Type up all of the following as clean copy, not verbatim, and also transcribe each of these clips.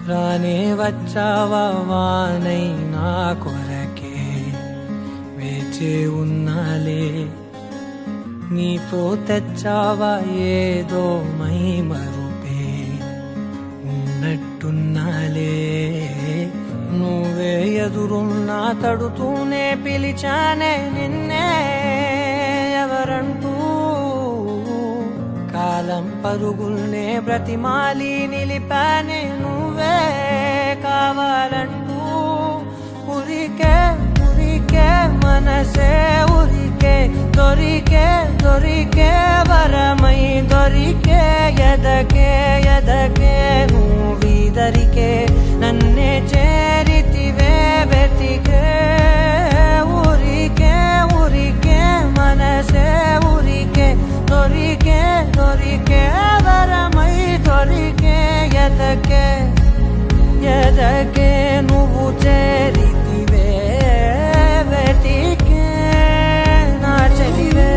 రానే వచ్చావా వానై నా కొరకే వేచి ఉన్నాలే నీతో తెచ్చావా ఏదో మై మరుపే ఉన్నట్టున్నాలే నువ్వే ఎదురున్నా తడుతూనే పిలిచానే నిన్నే ఎవరంటూ కాలం పరుగుల్నే బ్రతిమాలి నిలిపానే నువ్వే కావాలంటూ ఉరికే ఉరికే మనసే ఉరికే దొరికే దొరికే వరమై దొరికే ఎదకే ఎదకే నువ్విదరికే నన్నే చేరితివే వెతికే ఉరికే ఉరికే మనసే ఉరికే దొరికే దొరికే వరమై దొరికే ఎదకే ఎదకే నువ్వు చేరితివే వెతికే నా చెలివే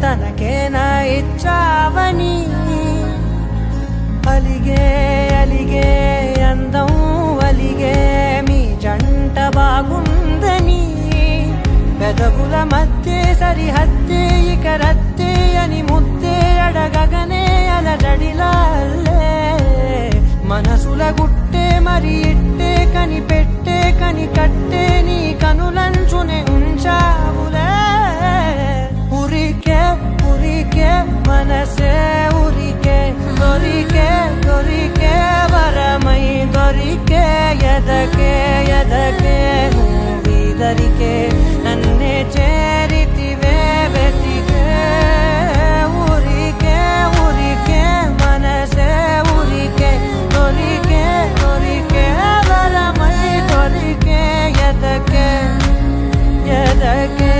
తనకేనా ఇచ్చావని అలిగే అలిగే అందం అలిగే మీ జంట బాగుందని పెదవుల మధ్య సరిహద్దే ఇక రద్దే అని ముద్దే అడగగనే అలజడిలాలే మనసుల గుట్టే మరి ఇట్టే కని పెట్టే కని కట్టే నీ కనులంచునే ఉంచావులే ఉరికే ఉరికే మనసే ఉరికే దొరికే దొరికే వరమై దొరికే ఎదకే ఎదకే నువ్విదరికే నన్నే చేరితివే వెతికే ఉరికే ఉరికే మనసే ఉరికే దొరికే దొరికే వరమై దొరికే ఎదకే ఎదకే